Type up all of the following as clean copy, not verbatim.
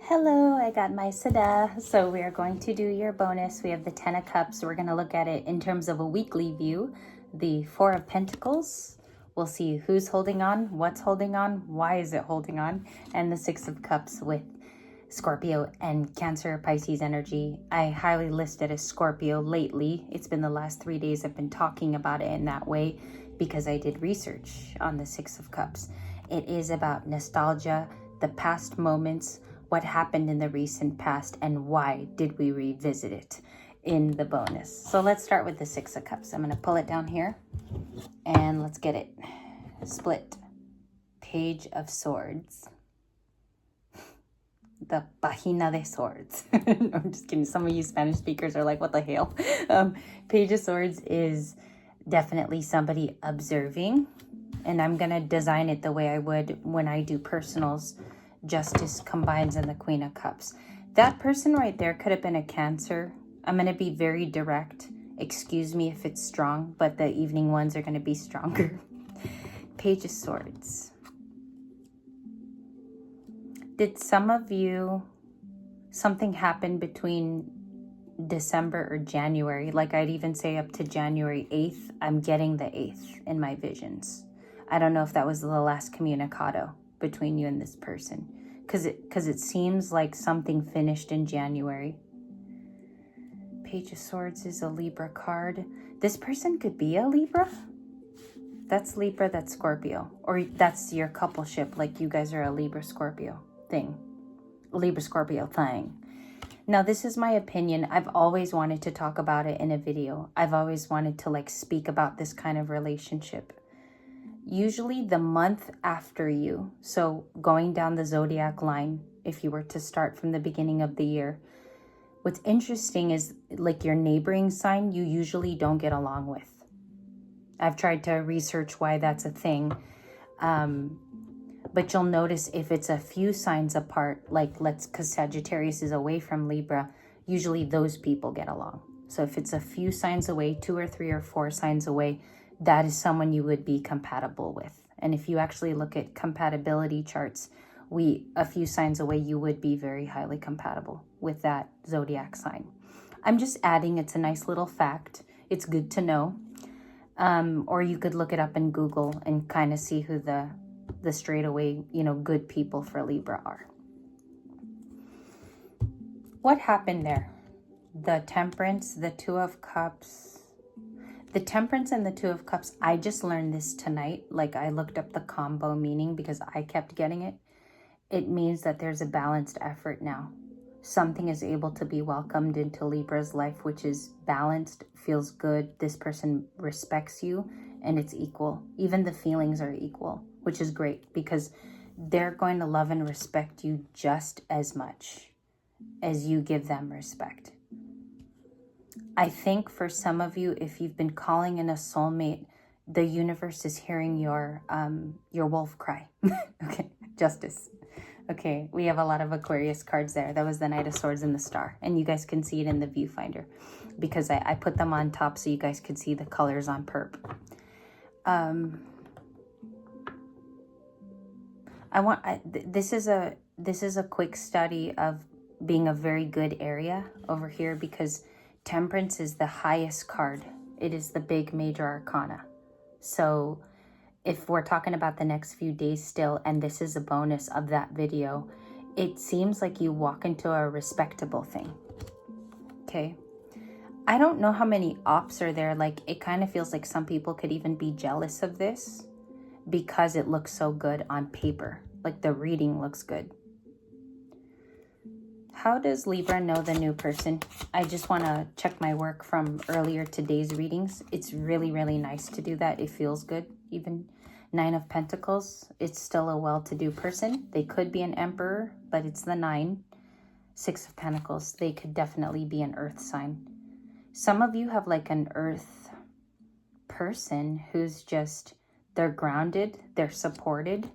Hello, I got my Sada. So we are going to do your bonus. We have the 10 of Cups. We're going to look at it in terms of a weekly view. The 4 of Pentacles. We'll see who's holding on, what's holding on, why is it holding on, and the 6 of Cups with Scorpio and Cancer, Pisces energy. I highly listed as Scorpio lately. It's been the last 3 days I've been talking about it in that way because I did research on the 6 of Cups. It is about nostalgia, the past moments, what happened in the recent past, and why did we revisit it in the bonus. So let's start with the 6 of Cups. I'm going to pull it down here and let's get it split. Page of Swords. The Página de Swords. No, I'm just kidding. Some of you Spanish speakers are like, what the hell? Page of Swords is definitely somebody observing, and I'm going to design it the way I would when I do personals. Justice combines in the Queen of Cups. That person right there could have been a Cancer. I'm going to be very direct. Excuse me if it's strong, but the evening ones are going to be stronger. Page of Swords. Did some of you, something happen between December or January? Like I'd even say up to January 8th. I'm getting the 8th in my visions. I don't know if that was the last communicado between you and this person, because it seems like something finished in January. Page of Swords is a Libra card. This person could be a Libra. That's Libra, that's Scorpio, or that's your coupleship, like you guys are a Libra Scorpio thing, Libra Scorpio thing. Now this is my opinion. I've always wanted to talk about it in a video. I've always wanted to like speak about this kind of relationship. Usually the month after you, so going down the zodiac line, if you were to start from the beginning of the year, what's interesting is like your neighboring sign, you usually don't get along with. I've tried to research why that's a thing. But you'll notice if it's a few signs apart, like because Sagittarius is away from Libra, usually those people get along. So if it's a few signs away, 2 or 3 or 4 signs away, that is someone you would be compatible with. And if you actually look at compatibility charts, a few signs away, you would be very highly compatible with that zodiac sign. I'm just adding, it's a nice little fact. It's good to know. Or you could look it up in Google and kind of see who the straightaway, good people for Libra are. What happened there? The Temperance, the 2 of Cups. The Temperance and the 2 of Cups, I just learned this tonight. Like I looked up the combo meaning because I kept getting it. It means that there's a balanced effort now. Something is able to be welcomed into Libra's life, which is balanced, feels good. This person respects you and it's equal. Even the feelings are equal, which is great because they're going to love and respect you just as much as you give them respect. I think for some of you, if you've been calling in a soulmate, the universe is hearing your wolf cry. Okay, Justice. Okay, we have a lot of Aquarius cards there. That was the Knight of Swords and the Star. And you guys can see it in the viewfinder because I put them on top so you guys could see the colors on perp. This is a quick study of being a very good area over here because Temperance is the highest card. It is the big major arcana. So if we're talking about the next few days still, and this is a bonus of that video, it seems like you walk into a respectable thing. Okay. I don't know how many ops are there. Like it kind of feels like some people could even be jealous of this because it looks so good on paper. Like the reading looks good. How does Libra know the new person? I just want to check my work from earlier today's readings. It's really, really nice to do that. It feels good. Even 9 of Pentacles, it's still a well-to-do person. They could be an emperor, but it's the 9. 6 of Pentacles, they could definitely be an earth sign. Some of you have like an earth person who's just, they're grounded, they're supported.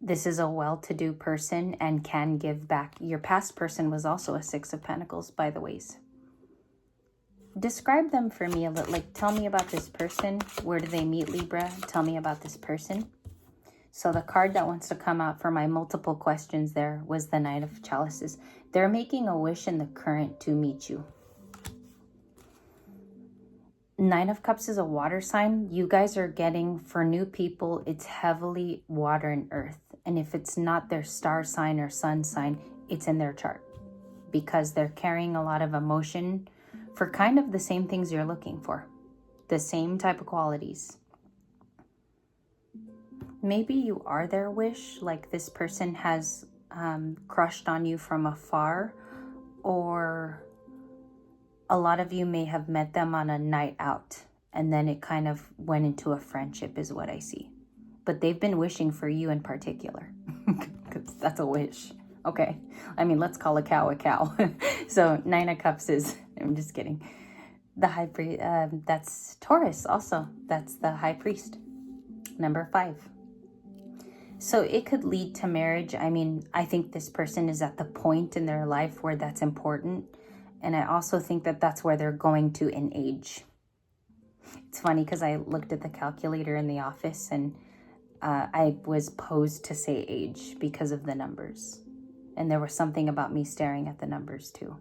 This is a well-to-do person and can give back. Your past person was also a 6 of Pentacles, by the ways. Describe them for me a little. Like, tell me about this person. Where do they meet, Libra? Tell me about this person. So the card that wants to come out for my multiple questions there was the Knight of Chalices. They're making a wish in the current to meet you. Nine of Cups is a water sign. You guys are getting, for new people, it's heavily water and earth. And if it's not their star sign or sun sign, it's in their chart. Because they're carrying a lot of emotion for kind of the same things you're looking for. The same type of qualities. Maybe you are their wish, like this person has crushed on you from afar, or a lot of you may have met them on a night out and then it kind of went into a friendship is what I see. But they've been wishing for you in particular, because that's a wish. Okay, I mean, let's call a cow a cow. So 9 of Cups is, I'm just kidding. The High Priest, that's Taurus also. That's the High Priest, number 5. So it could lead to marriage. I mean, I think this person is at the point in their life where that's important. And I also think that that's where they're going to in age. It's funny because I looked at the calculator in the office and I was posed to say age because of the numbers. And there was something about me staring at the numbers too.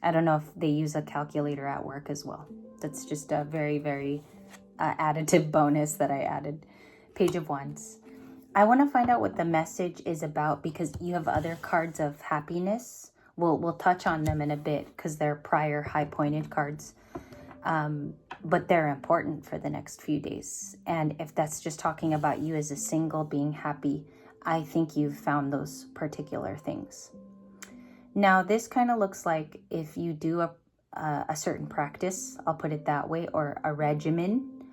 I don't know if they use a calculator at work as well. That's just a very, very additive bonus that I added. Page of Wands. I want to find out what the message is about because you have other cards of happiness. We'll touch on them in a bit because they're prior high-pointed cards. But they're important for the next few days. And if that's just talking about you as a single being happy, I think you've found those particular things. Now, this kind of looks like if you do a certain practice, I'll put it that way, or a regimen,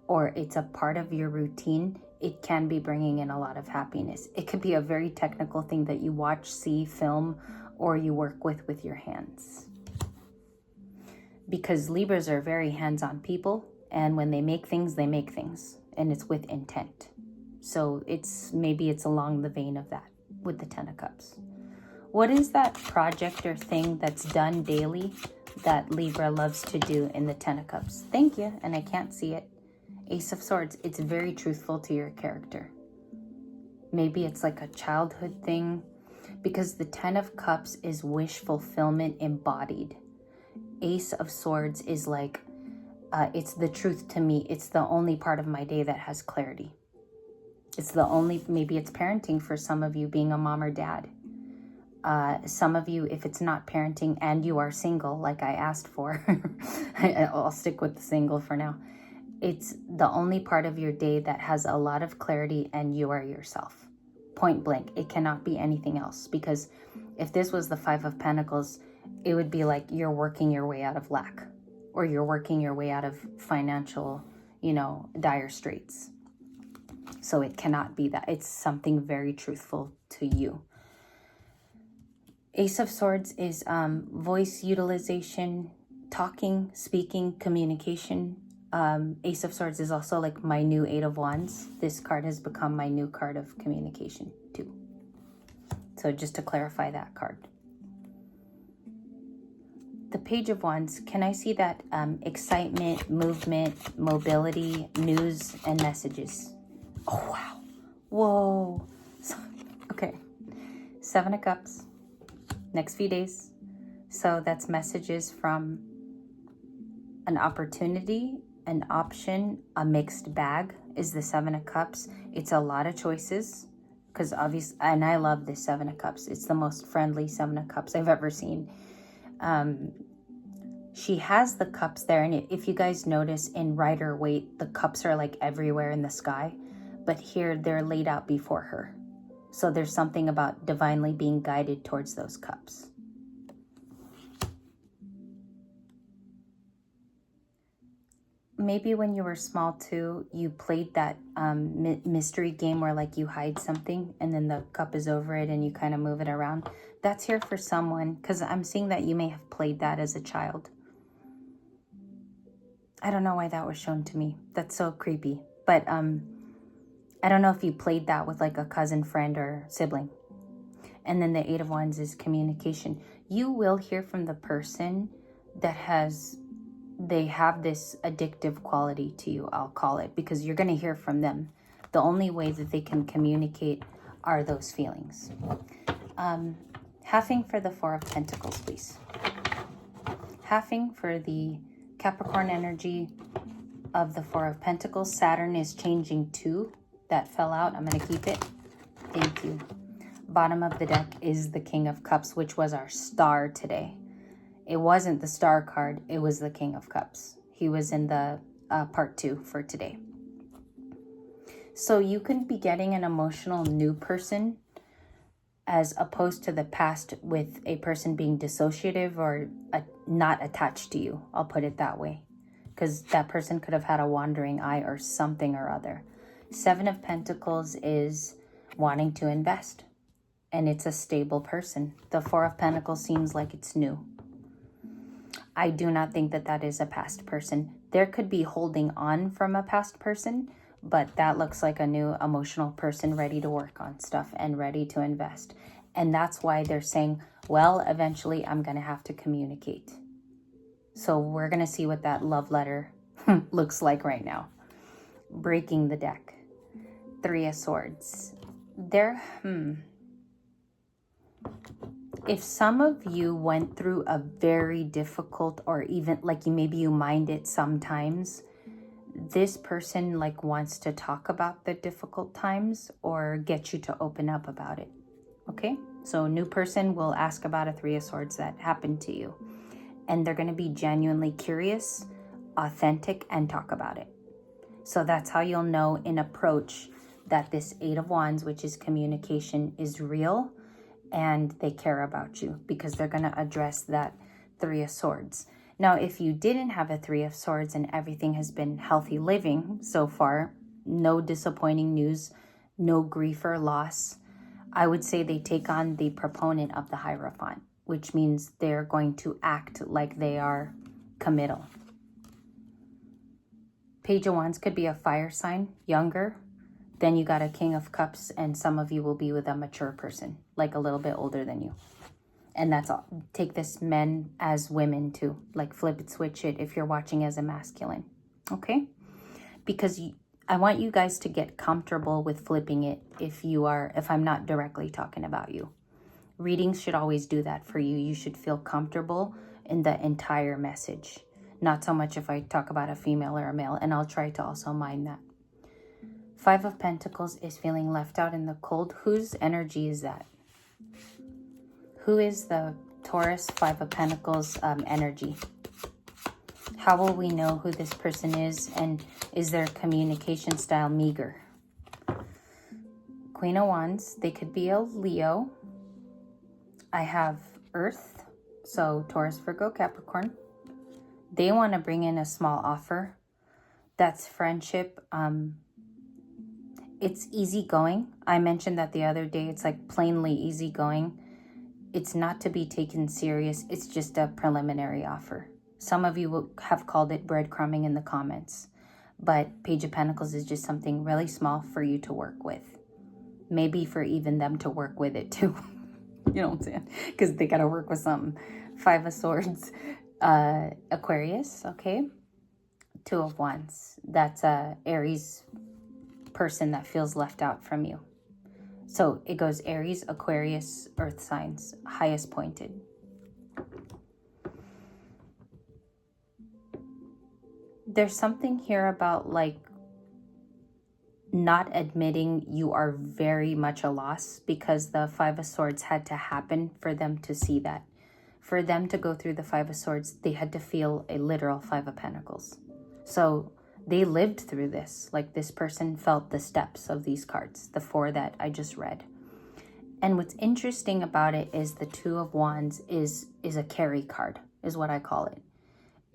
or it's a part of your routine, it can be bringing in a lot of happiness. It could be a very technical thing that you watch, see, film, or you work with your hands. Because Libras are very hands-on people, and when they make things, and it's with intent. So maybe it's along the vein of that with the 10 of Cups. What is that project or thing that's done daily that Libra loves to do in the 10 of Cups? Thank you, and I can't see it. Ace of Swords, it's very truthful to your character. Maybe it's like a childhood thing, because the 10 of Cups is wish fulfillment embodied. Ace of Swords is like, it's the truth to me. It's the only part of my day that has clarity. It's the only, maybe it's parenting for some of you, being a mom or dad. Some of you, if it's not parenting and you are single, like I asked for, I'll stick with the single for now. It's the only part of your day that has a lot of clarity and you are yourself. Point blank. It cannot be anything else, because if this was the 5 of Pentacles, it would be like you're working your way out of lack, or you're working your way out of financial, dire straits. So it cannot be that. It's something very truthful to you. Ace of Swords is voice utilization, talking, speaking, communication. Ace of Swords is also like my new 8 of Wands. This card has become my new card of communication too. So just to clarify that card. The Page of Wands, can I see that excitement, movement, mobility, news, and messages? Oh, wow. Whoa. Okay. 7 of Cups. Next few days. So that's messages from an opportunity, an option, a mixed bag is the 7 of Cups. It's a lot of choices, because obviously, and I love this 7 of Cups. It's the most friendly 7 of Cups I've ever seen. She has the cups there, and if you guys notice in Rider-Waite, the cups are like everywhere in the sky, but here they're laid out before her. So there's something about divinely being guided towards those cups. Maybe when you were small too, you played that mystery game where like you hide something and then the cup is over it and you kind of move it around. That's here for someone, because I'm seeing that you may have played that as a child. I don't know why that was shown to me. That's so creepy. But I don't know if you played that with like a cousin, friend, or sibling. And then the 8 of Wands is communication. You will hear from the person that they have this addictive quality to you, I'll call it, because you're going to hear from them. The only way that they can communicate are those feelings. Halving for the Four of Pentacles, please. Halving for the Capricorn energy of the Four of Pentacles. Saturn is changing too. That fell out. I'm going to keep it. Thank you. Bottom of the deck is the King of Cups, which was our star today. It wasn't the star card. It was the King of Cups. He was in the part 2 for today. So you can be getting an emotional new person as opposed to the past with a person being dissociative or not attached to you. I'll put it that way. Because that person could have had a wandering eye or something or other. Seven of Pentacles is wanting to invest. And it's a stable person. The Four of Pentacles seems like it's new. I do not think that that is a past person. There could be holding on from a past person, but that looks like a new emotional person ready to work on stuff and ready to invest. And that's why they're saying, well, eventually I'm going to have to communicate. So we're going to see what that love letter looks like right now. Breaking the deck. Three of Swords. If some of you went through a very difficult, or even like maybe you mind it sometimes, this person like wants to talk about the difficult times or get you to open up about it. Okay? So a new person will ask about a Three of Swords that happened to you. And they're going to be genuinely curious, authentic, and talk about it. So that's how you'll know in approach that this Eight of Wands, which is communication, is real and they care about you, because they're going to address that Three of Swords. Now, if you didn't have a Three of Swords and everything has been healthy living so far, no disappointing news, no grief or loss, I would say they take on the proponent of the Hierophant, which means they're going to act like they are committal. Page of Wands could be a fire sign, younger. Then you got a King of Cups, and some of you will be with a mature person, like a little bit older than you. And that's all. Take this men as women too. Like flip it, switch it if you're watching as a masculine. Okay? Because I want you guys to get comfortable with flipping it if I'm not directly talking about you. Readings should always do that for you. You should feel comfortable in the entire message. Not so much if I talk about a female or a male, and I'll try to also mind that. Five of Pentacles is feeling left out in the cold. Whose energy is that? Who is the Taurus Five of Pentacles energy? How will we know who this person is, and is their communication style meager? Queen of Wands, they could be a Leo. I have Earth, so Taurus, Virgo, Capricorn. They want to bring in a small offer. That's friendship. It's easygoing. I mentioned that the other day. It's like plainly easygoing. It's not to be taken serious. It's just a preliminary offer. Some of you will have called it breadcrumbing in the comments. But Page of Pentacles is just something really small for you to work with. Maybe for even them to work with it too. You know what I'm saying? Because they got to work with something. Five of Swords. Aquarius, okay? Two of Wands. That's a Aries person that feels left out from you. So it goes Aries, Aquarius, Earth signs, highest pointed. There's something here about like not admitting you are very much a loss, because the Five of Swords had to happen for them to see that. For them to go through the Five of Swords, they had to feel a literal Five of Pentacles. So they lived through this. Like this person felt the steps of these cards, the four that I just read. And what's interesting about it is the Two of Wands is a carry card, is what I call it.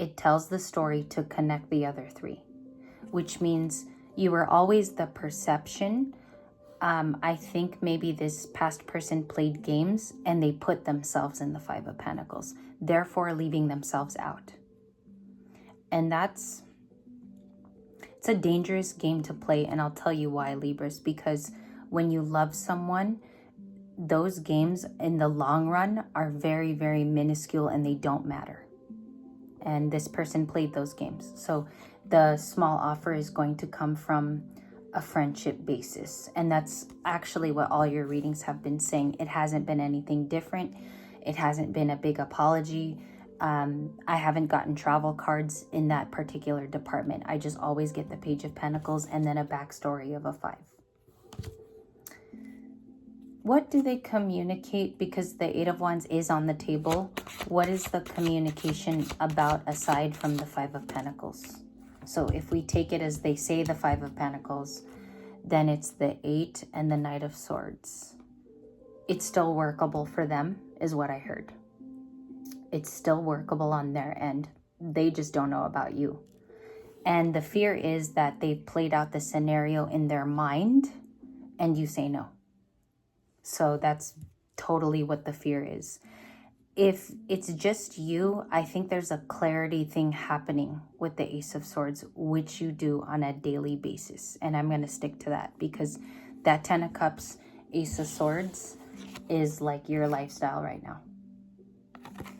It tells the story to connect the other three, which means you were always the perception. I think maybe this past person played games and they put themselves in the Five of Pentacles, therefore leaving themselves out. And it's a dangerous game to play, and I'll tell you why, Libras, because when you love someone, those games in the long run are very, very minuscule and they don't matter. And this person played those games. So the small offer is going to come from a friendship basis. And that's actually what all your readings have been saying. It hasn't been anything different. It hasn't been a big apology. I haven't gotten travel cards in that particular department. I just always get the Page of Pentacles and then a backstory of a 5. What do they communicate? Because the 8 of Wands is on the table. What is the communication about aside from the 5 of Pentacles? So if we take it as they say the 5 of Pentacles, then it's the 8 and the Knight of Swords. It's still workable for them, is what I heard. It's still workable on their end. They just don't know about you. And the fear is that they've played out the scenario in their mind and you say no. So that's totally what the fear is. If it's just you, I think there's a clarity thing happening with the Ace of Swords, which you do on a daily basis. And I'm going to stick to that because that 10 of Cups, Ace of Swords is like your lifestyle right now.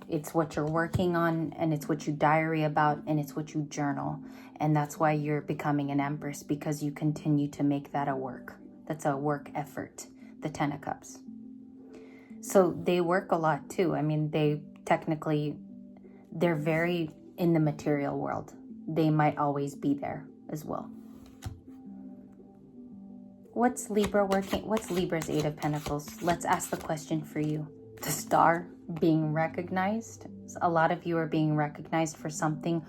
It's what you're working on, and it's what you diary about, and it's what you journal. And that's why you're becoming an Empress, because you continue to make that a work. That's a work effort, the 10 of Cups. So they work a lot too. I mean, they're very in the material world. They might always be there as well. What's Libra working? What's Libra's 8 of Pentacles? Let's ask the question for you. The Star being recognized. A lot of you are being recognized for something,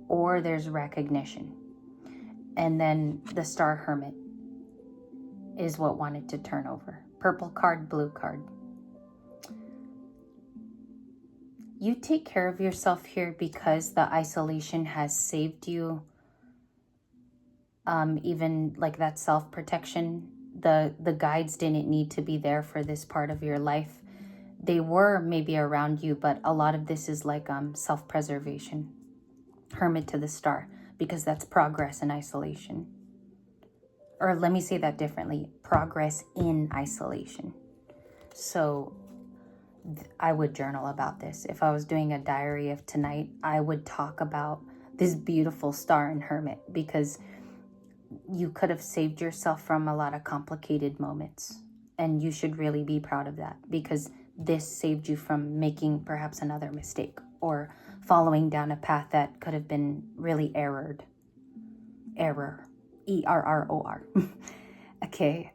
or there's recognition. And then the Star Hermit is what wanted to turn over. Purple card, blue card. You take care of yourself here because the isolation has saved you. Even like that self-protection. The guides didn't need to be there for this part of your life. They were maybe around you, but a lot of this is like self-preservation. Hermit to the Star, because that's progress in isolation. Or let me say that differently. Progress in isolation. So I would journal about this. If I was doing a diary of tonight, I would talk about this beautiful Star and Hermit, because you could have saved yourself from a lot of complicated moments. And you should really be proud of that, because this saved you from making perhaps another mistake or following down a path that could have been really errored. Error. E-R-R-O-R. Okay.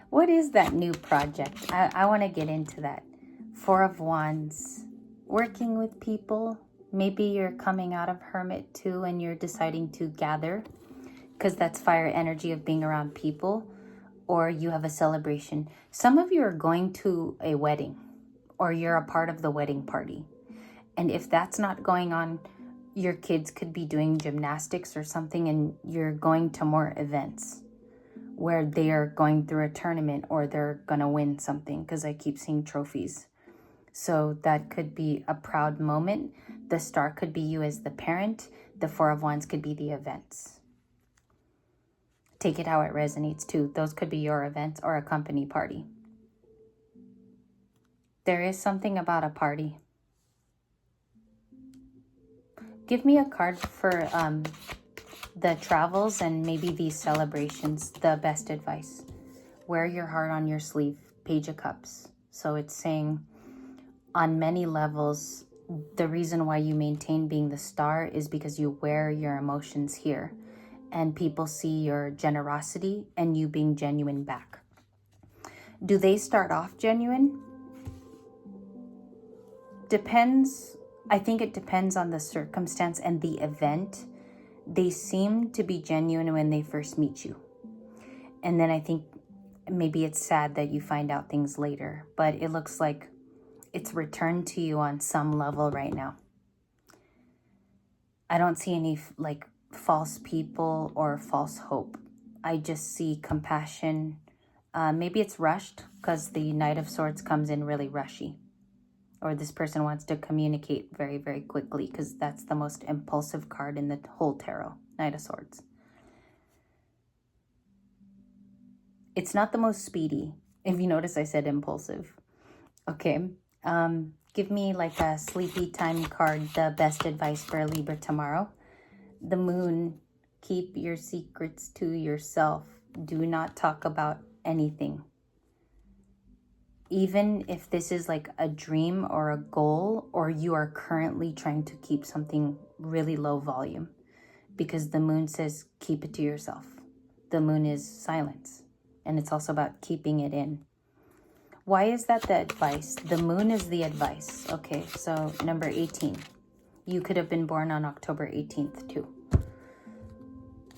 What is that new project? I want to get into that. 4 of Wands. Working with people. Maybe you're coming out of Hermit too and you're deciding to gather, because that's fire energy of being around people. Or you have a celebration. Some of you are going to a wedding, or you're a part of the wedding party. And if that's not going on, your kids could be doing gymnastics or something, and you're going to more events where they are going through a tournament or they're going to win something, because I keep seeing trophies. So that could be a proud moment. The Star could be you as the parent. The 4 of Wands could be the events. Take it how it resonates too. Those could be your events or a company party. There is something about a party. Give me a card for the travels and maybe these celebrations. The best advice. Wear your heart on your sleeve. Page of Cups. So it's saying on many levels, the reason why you maintain being the Star is because you wear your emotions here. And people see your generosity and you being genuine back. Do they start off genuine? Depends. I think it depends on the circumstance and the event. They seem to be genuine when they first meet you. And then I think maybe it's sad that you find out things later. But it looks like it's returned to you on some level right now. I don't see any like false people or false hope. I just see compassion. Maybe it's rushed because the Knight of Swords comes in really rushy. Or this person wants to communicate very, very quickly, because that's the most impulsive card in the whole tarot. Knight of Swords. It's not the most speedy. If you notice, I said impulsive. Okay. Give me like a sleepy time card, the best advice for a Libra tomorrow. The Moon Keep your secrets to yourself. Do not talk about anything. Even if this is like a dream or a goal, or you are currently trying to keep something really low volume, because the moon says keep it to yourself. The moon is silence, and it's also about keeping it in. Why is that the advice? The moon is the advice. Okay, so number 18. You could have been born on October 18th too.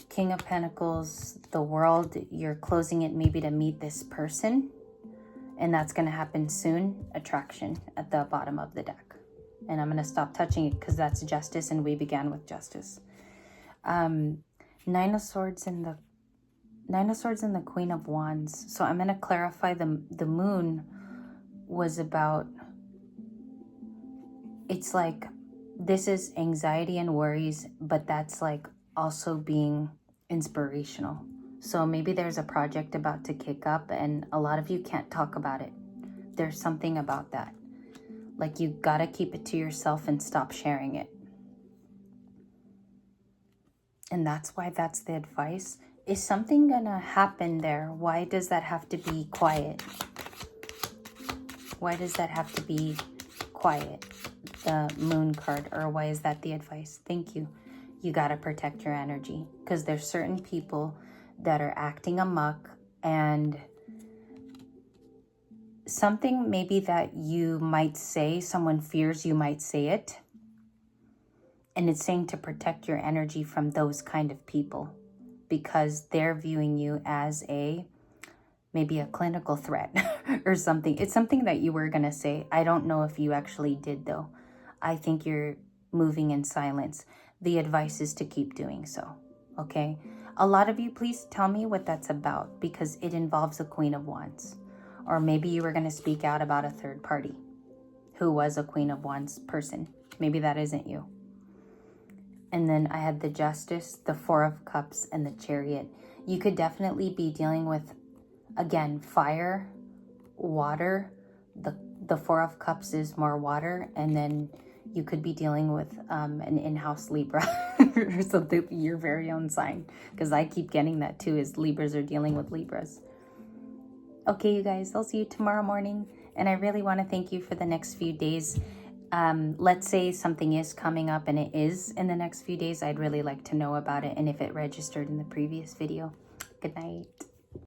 King of Pentacles, the world, you're closing it maybe to meet this person. And that's going to happen soon. Attraction at the bottom of the deck. And I'm going to stop touching it because that's justice, and we began with justice. Nine of Swords and the Queen of Wands. So I'm going to clarify the moon was about, it's like, this is anxiety and worries, but that's like also being inspirational. So maybe there's a project about to kick up and a lot of you can't talk about it. There's something about that. Like you gotta keep it to yourself and stop sharing it. And that's why that's the advice. Is something gonna happen there? Why does that have to be quiet? Why does that have to be quiet? The moon card, or why is that the advice? Thank you. You gotta protect your energy because there's certain people that are acting amok, and something maybe that you might say, someone fears you might say it, and it's saying to protect your energy from those kind of people because they're viewing you as maybe a clinical threat or something. It's something that you were gonna say. I don't know if you actually did though. I think you're moving in silence. The advice is to keep doing so, okay? A lot of you, please tell me what that's about because it involves a Queen of Wands. Or maybe you were going to speak out about a third party who was a Queen of Wands person. Maybe that isn't you. And then I had the Justice, the Four of Cups, and the Chariot. You could definitely be dealing with, again, fire, water. The Four of Cups is more water, and then you could be dealing with an in-house Libra or something, your very own sign, because I keep getting that too, is Libras are dealing with Libras. Okay, you guys, I'll see you tomorrow morning, and I really want to thank you for the next few days. Let's say something is coming up and it is in the next few days, I'd really like to know about it and if it registered in the previous video. Good night.